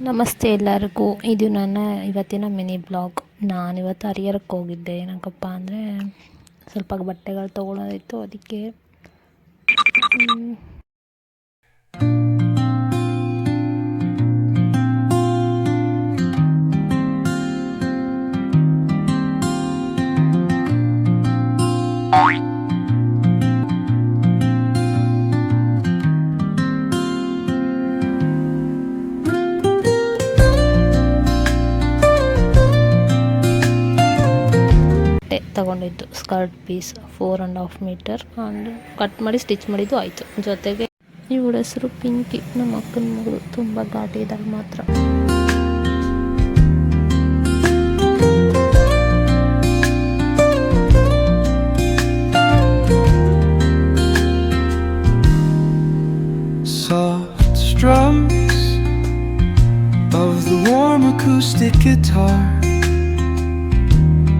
ನಮಸ್ತೆ ಎಲ್ಲರಿಗೂ. ಇದು ನನ್ನ ಇವತ್ತಿನ ಮಿನಿ ಬ್ಲಾಗ್. ನಾನಿವತ್ತು ಹರಿಹರಕ್ಕೆ ಹೋಗಿದ್ದೆ. ಏನಕ್ಕಪ್ಪ ಅಂದರೆ ಸ್ವಲ್ಪ ಬಟ್ಟೆಗಳು ತೊಗೊಳೋದಿತ್ತು, ಅದಕ್ಕೆ ತಗೊಂಡಿದ್ದು ಸ್ಕರ್ಟ್ ಪೀಸ್ 4.5 ಮೀಟರ್ ಕಟ್ ಮಾಡಿ ಸ್ಟಿಚ್ ಮಾಡಿದ್ದು ಆಯಿತು. ಜೊತೆಗೆ ಇವಳ ಹೆಸರು ಪಿಂಕಿ, ನಮ್ಮ ಅಕ್ಕನ ಮಗಳು. ತುಂಬ ಘಾಟಿ ಇದ್ದಾಗ ಮಾತ್ರ. Soft strums of the warm acoustic guitar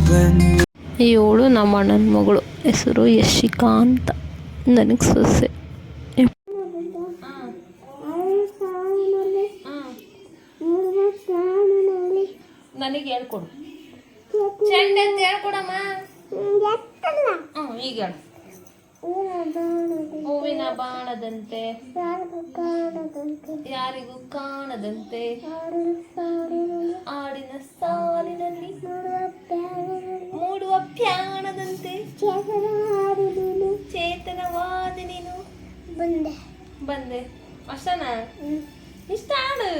blend. ಇವಳು ನಮ್ಮ ಅಣ್ಣನ ಮಗಳು, ಹೆಸರು ಯಶಿಕಾ ಅಂತ. ನನಗೆ ಸೊಸೆ. ನನಗೆ ಹೇಳ್ಕೊಡು, ಚೆಂಡ ಅಂತ ಹೇಳ್ಕೊಡಮ್ಮ. ಈಗ ಹೇಳು. ಹೂವಿನ ಬಾಣದಂತೆ ಯಾರಿಗೂ ಕಾಣದಂತೆ ಆಡಿನ ಸಾಲಿನಲ್ಲಿ ಮೂಡುವ ಪ್ಯಾಣದಂತೆ ಚೇತನವಾದ ನೀನು ಬಂದೆ. ಅಷ್ಟನಾ? ಇಷ್ಟ ಹಾಡು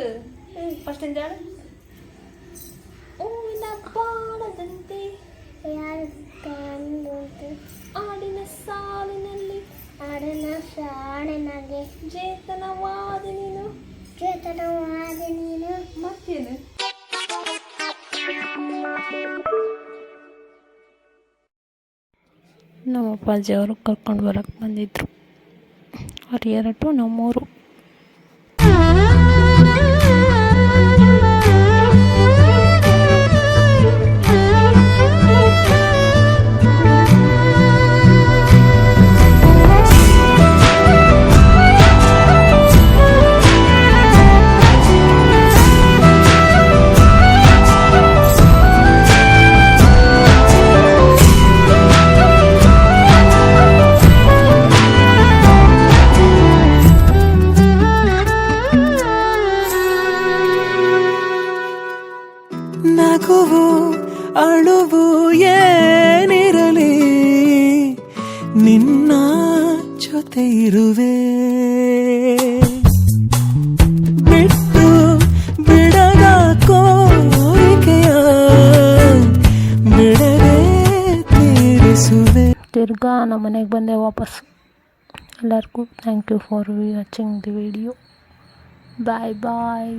ಫಸ್ಟಿಂದ ಹಾಡು. ಹೂವಿನ ಬಾಣದಂತೆ ಆಡಿನ ಸಾಲಿನಲ್ಲಿ ಚೇತನವಾದ ನೀನು ಮತ್ತೇನು? ನಮ್ಮ ಅಪ್ಪಾಜಿಯವರು ಕರ್ಕೊಂಡು ಬರೋಕ್ಕೆ ಬಂದಿದ್ರು. ಹರಿಹರ ಟು ನಮ್ಮೂರು. ನಗುವು ಅಳುವು ಏನಿರಲಿ, ನಿನ್ನ ಜೊತೆ ಇರುವೆ. ಬಿಟ್ಟು ಬಿಡದ ಕೋರಿಕೆಯ ಬಿಡದೆ ತೀರಿಸುವೆ. ತಿರ್ಗಾ ನಮ್ಮ ಮನೆಗೆ ಬಂದೆ ವಾಪಸ್. ಎಲ್ಲರಿಗೂ thank you for watching the video. Bye bye.